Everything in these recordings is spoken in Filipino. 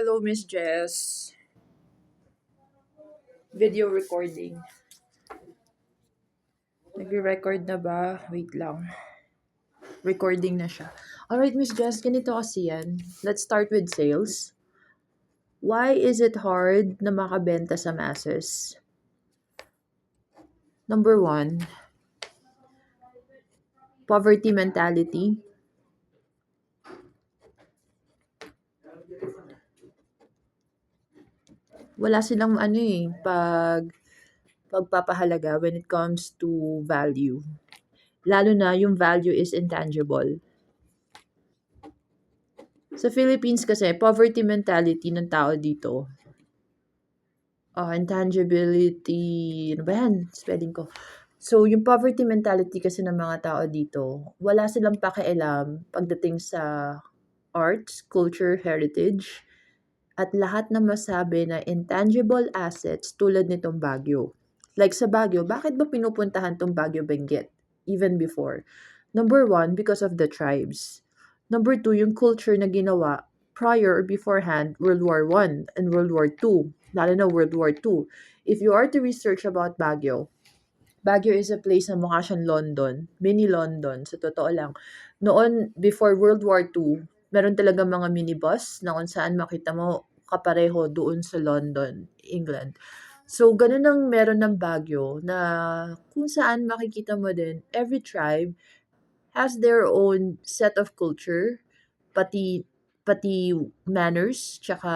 Hello, Miss Jess. Video recording. Nagre-record na ba? Wait lang. Recording na siya. Alright, Miss Jess, ganito kasi yan. Let's start with sales. Why is it hard na makabenta sa masses? Number one, poverty mentality. Wala silang pagpapahalaga when it comes to value. Lalo na yung value is intangible. Sa Philippines kasi, poverty mentality ng tao dito. Intangibility, ano ba yan? Spelling ko. So, yung poverty mentality kasi ng mga tao dito, wala silang pakialam pagdating sa arts, culture, heritage, at lahat na masabi na intangible assets tulad nitong Baguio. Like sa Baguio, bakit ba pinupuntahan tong Baguio Benguet? Even before. Number one, because of the tribes. Number two, yung culture na ginawa prior or beforehand World War I and World War II. Lalo na World War II. If you are to research about Baguio, Baguio is a place na mukha siyang London, mini London, sa totoo lang. Noon, before World War II, meron talaga mga minibus na kung saan makita mo kapareho doon sa London, England. So, ganun ang meron ng Baguio na kung saan makikita mo din, every tribe has their own set of culture, pati pati manners, tsaka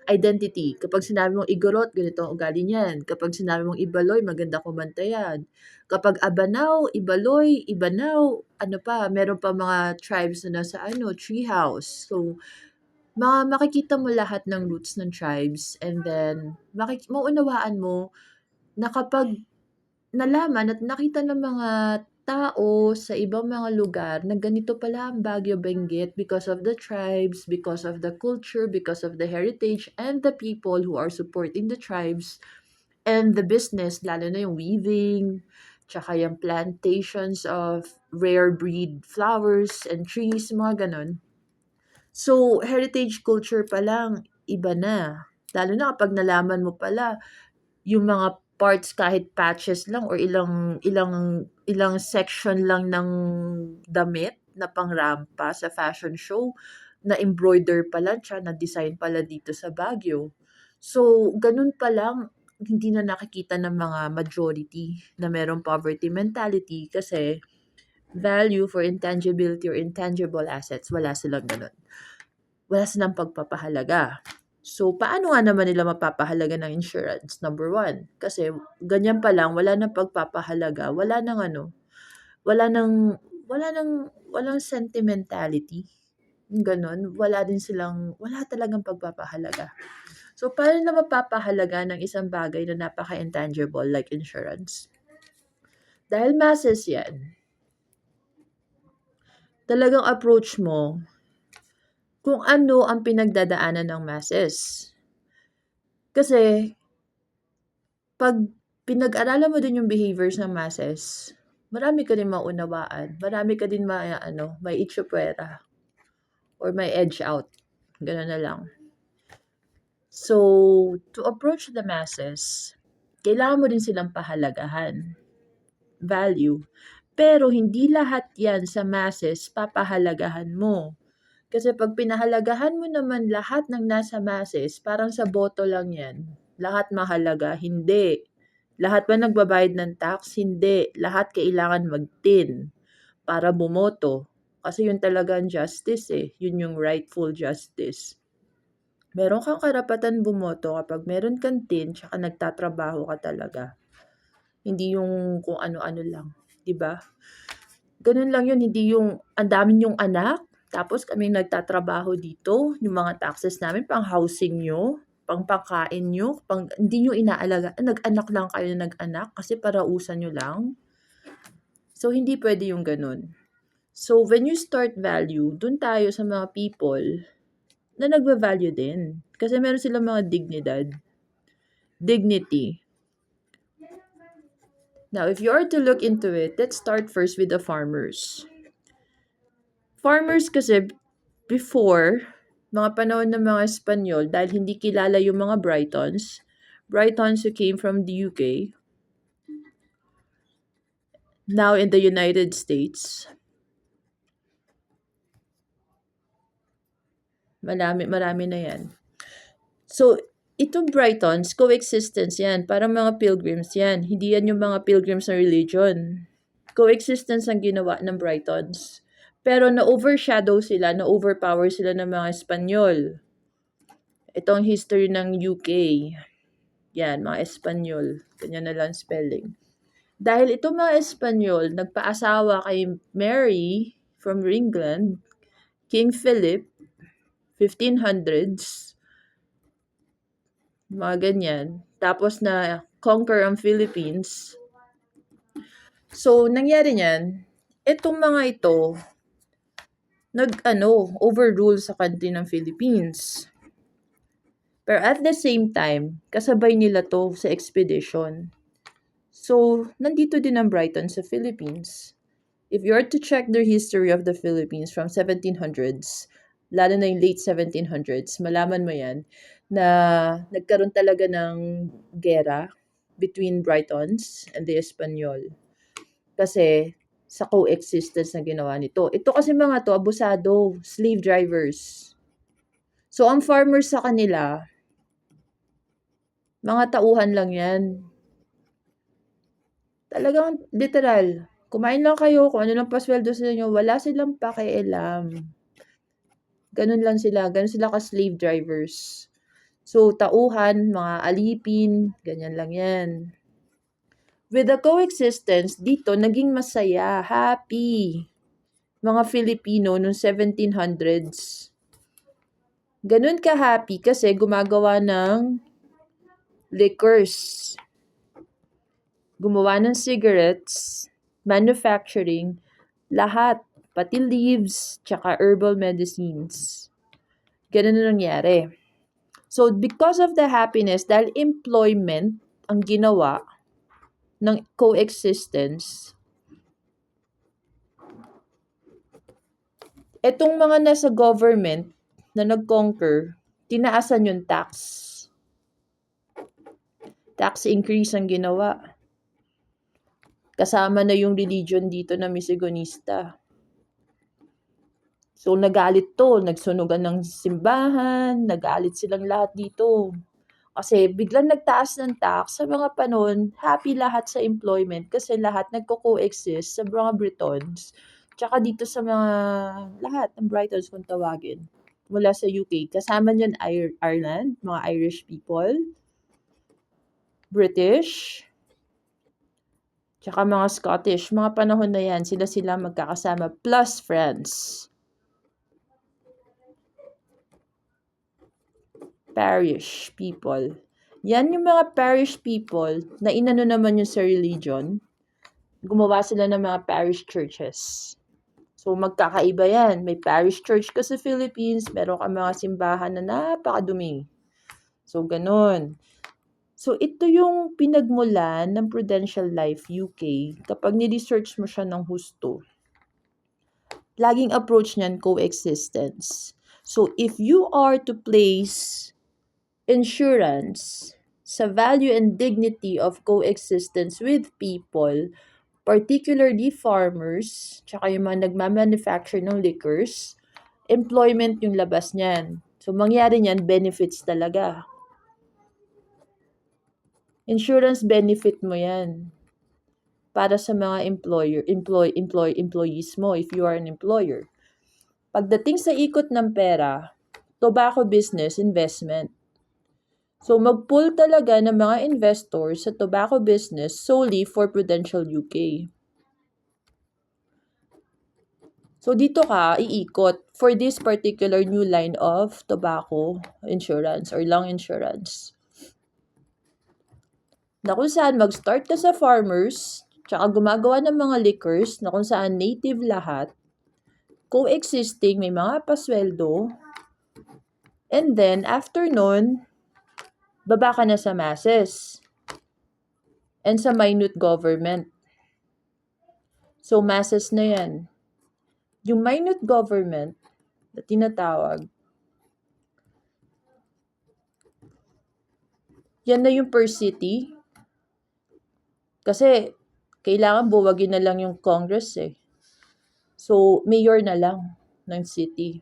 identity. Kapag sinabi mong Igorot, ganito ang ugali niyan. Kapag sinabi mong Ibaloy, maganda kumanta yan. Kapag Abanaw, Ibaloy, Ibanaw, ano pa, meron pa mga tribes na nasa treehouse. So, makikita mo lahat ng roots ng tribes and then maunawaan mo na kapag nalaman at nakita ng mga tao sa ibang mga lugar na ganito pala ang Baguio Benguet because of the tribes, because of the culture, because of the heritage, and the people who are supporting the tribes, and the business, lalo na yung weaving, tsaka yung plantations of rare breed flowers and trees, mga ganon. So, heritage culture pa lang, iba na. Lalo na kapag nalaman mo pala yung mga parts kahit patches lang or ilang section lang ng damit na pangrampa sa fashion show na embroider pala siya, na design pala dito sa Baguio. So, ganun pa lang, hindi na nakikita ng mga majority na merong poverty mentality kasi value for intangibility or intangible assets, wala silang ganun. Wala silang pagpapahalaga. So, paano nga naman nila mapapahalaga ng insurance? Number one, kasi ganyan pa lang, wala nang pagpapahalaga, walang sentimentality. Ganon, wala talagang pagpapahalaga. So, paano na mapapahalaga ng isang bagay na napaka-intangible like insurance? Dahil masses yan, talagang approach mo kung ano ang pinagdadaanan ng masses. Kasi, pag pinag-aralan mo din yung behaviors ng masses, marami ka din maunawaan. Marami ka din may itsupwera or may edge out. Ganun na lang. So, to approach the masses, kailangan mo din silang pahalagahan. Value. Pero hindi lahat yan sa masses papahalagahan mo. Kasi pag pinahalagahan mo naman lahat ng nasa masses, parang sa boto lang yan. Lahat mahalaga, hindi. Lahat ba nagbabayad ng tax? Hindi. Lahat kailangan mag-tin para bumoto. Kasi yun talaga ang justice eh. Yun yung rightful justice. Meron kang karapatan bumoto kapag meron kang tin tsaka nagtatrabaho ka talaga. Hindi yung kung ano-ano lang. 'Di ba? Ganun lang yun. Hindi yung ang dami yung anak, tapos kaming nagtatrabaho dito, yung mga taxes namin, pang housing nyo, pang pangkain nyo, hindi nyo inaalaga, nag-anak lang kayo na nag-anak kasi parausan nyo lang. So, hindi pwede yung ganun. So, when you start value, dun tayo sa mga people na nagva-value din. Kasi meron silang mga dignity. Now, if you are to look into it, let's start first with the farmers. Farmers kasi, before, mga panahon ng mga Espanyol, dahil hindi kilala yung mga Britons who came from the UK, now in the United States. Marami na yan. So, itong Britons, coexistence yan. Parang mga pilgrims yan. Hindi yan yung mga pilgrims na religion. Coexistence ang ginawa ng Britons. Pero na-overshadow sila, na-overpower sila ng mga Espanyol. Itong history ng UK. Yan, mga Espanyol. Ganyan na lang spelling. Dahil itong mga Espanyol, nagpaasawa kay Mary from England, King Philip, 1500s, mga ganyan. Tapos na conquer ang Philippines. So, nangyari niyan, itong mga ito, overrule sa country ng Philippines. Pero at the same time, kasabay nila to sa expedition. So, nandito din ang Brighton sa Philippines. If you are to check the history of the Philippines from 1700s, lalo na yung late 1700s, malaman mo yan, na nagkaroon talaga ng gera between Britons and the Espanyol. Kasi sa coexistence na ginawa nito. Ito kasi mga to, abusado, slave drivers. So, ang farmers sa kanila, mga tauhan lang yan. Talagang literal. Kumain lang kayo, kung ano lang pasweldo sa inyo, wala silang pakialam. Ganun lang sila. Ganun sila ka-slave drivers. So, tauhan, mga alipin, ganyan lang yan. With the coexistence, dito, naging masaya, happy. Mga Filipino noong 1700s. Ganun ka-happy kasi gumagawa ng liquors. Gumawa ng cigarettes, manufacturing, lahat. Pati leaves, tsaka herbal medicines. Ganun na nangyari. So, because of the happiness, dahil employment ang ginawa ng coexistence, etong mga nasa government na nag-conquer, tinaasan yung tax. Tax increase ang ginawa. Kasama na yung religion dito na Misigonista. So, nagalit to. Nagsunugan ng simbahan. Nagalit silang lahat dito. Kasi biglang nagtaas ng tax sa mga panahon, happy lahat sa employment kasi lahat nagko-coexist sa mga Britons. Tsaka dito sa mga lahat ng Britons kung tawagin. Mula sa UK. Kasama niyan Ireland, mga Irish people, British, tsaka mga Scottish. Mga panahon na yan, sila magkakasama plus France. Parish people. Yan yung mga parish people na inano naman yung sa religion. Gumawa sila ng mga parish churches. So, magkakaiba yan. May parish church ka sa Philippines, meron ka mga simbahan na napakadumi. So, ganun. So, ito yung pinagmulan ng Prudential Life UK. Kapag ni-research mo siya ng husto, laging approach niyan coexistence. So, if you are to place insurance sa value and dignity of coexistence with people, particularly farmers, tsaka yung mga nagmamanufacture ng liquors, employment yung labas niyan. So, mangyari niyan, benefits talaga. Insurance benefit mo yan para sa mga employees mo if you are an employer. Pagdating sa ikot ng pera, tobacco business, investment. So, mag-pull talaga ng mga investors sa tobacco business solely for Prudential UK. So, dito ka iikot for this particular new line of tobacco insurance or lung insurance. Na kung saan mag-start ka sa farmers, tsaka gumagawa ng mga liquors na kung saan native lahat, coexisting, may mga pasweldo, and then, after nun, baba ka na sa masses and sa minute government. So, masses na yan. Yung minute government na tinatawag, Yan na yung per city. Kasi, kailangan buwagin na lang yung Congress eh. So, mayor na lang ng city.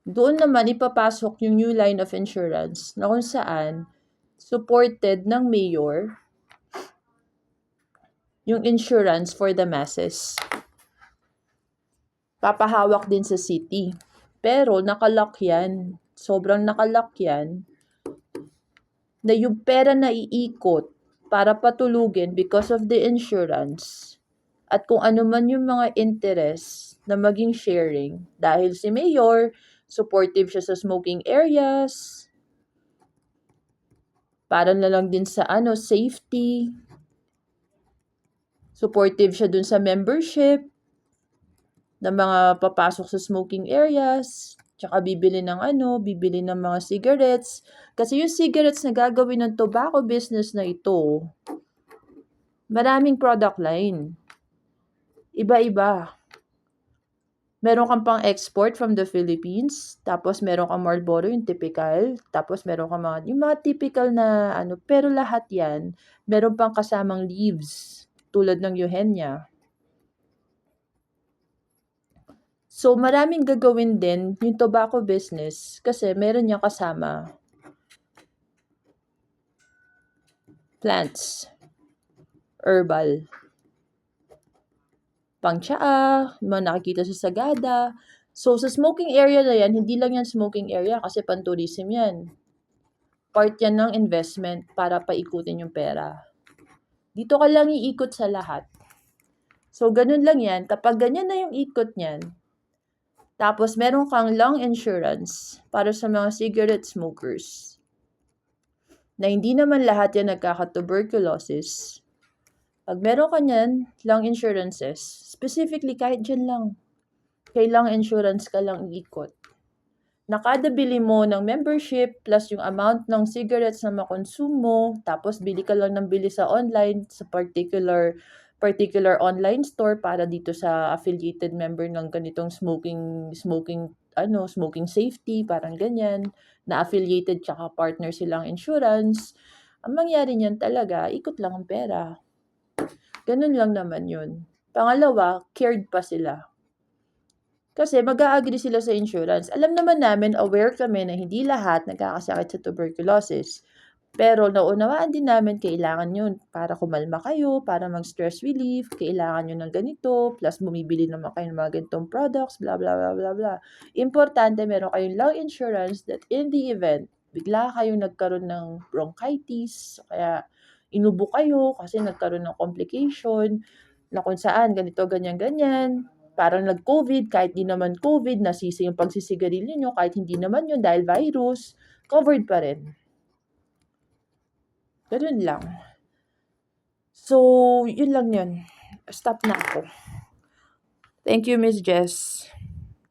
Doon naman ipapasok yung new line of insurance na kung saan supported ng mayor yung insurance for the masses. Papahawak din sa city. Pero nakalock yan. Sobrang nakalock yan na yung pera na iikot para patulugin because of the insurance at kung ano man yung mga interest na maging sharing dahil si mayor, supportive siya sa smoking areas, para na lang din sa safety, supportive siya dun sa membership, na mga papasok sa smoking areas, tsaka bibili ng mga cigarettes. Kasi yung cigarettes na gagawin ng tobacco business na ito, maraming product line. Iba-iba. Meron kang pang export from the Philippines, tapos meron kang Marlboro, yung typical, tapos meron kang yung mga typical na pero lahat yan, meron pang kasamang leaves, tulad ng Eugenia. So, maraming gagawin din yung tobacco business kasi meron niyang kasama plants, herbal, pang-tsaa, mga nakikita sa sagada. So, sa smoking area na yan, hindi lang yan smoking area kasi pan-tourism yan. Part yan ng investment para paikutin yung pera. Dito ka lang iikot sa lahat. So, ganun lang yan. Kapag ganyan na yung ikot niyan, tapos meron kang lung insurance para sa mga cigarette smokers, na hindi naman lahat yan nagkaka-tuberculosis. Pag meron ka niyan, lung insurances, specifically kahit dyan lang, kay lung insurance ka lang iikot. Nakada bili mo ng membership plus yung amount ng cigarettes na makonsume mo, tapos bili ka lang ng bili sa online, sa particular online store para dito sa affiliated member ng ganitong smoking safety, parang ganyan, na affiliated tsaka partner silang insurance. Ang mangyari niyan talaga, ikot lang ang pera. Ganun lang naman yun. Pangalawa, cared pa sila. Kasi mag-a-agree sila sa insurance. Alam naman namin, aware kami na hindi lahat nagkakasakit sa tuberculosis. Pero naunawaan din namin kailangan yun para kumalma kayo, para mag-stress relief, kailangan nyo ng ganito, plus bumibili naman kayo ng mga ganitong products, blah, blah, blah, blah, blah. Importante, meron kayong lung insurance that in the event, bigla kayong nagkaroon ng bronchitis, kaya inubo kayo kasi nagkaroon ng complication, na kung saan ganito, ganyan, ganyan. Parang nag-COVID, kahit di naman COVID, nasisi yung pagsisigarilyo nyo, kahit hindi naman yun dahil virus, covered pa rin. Ganun lang. So, yun lang yun. Stop na ako. Thank you, Miss Jess.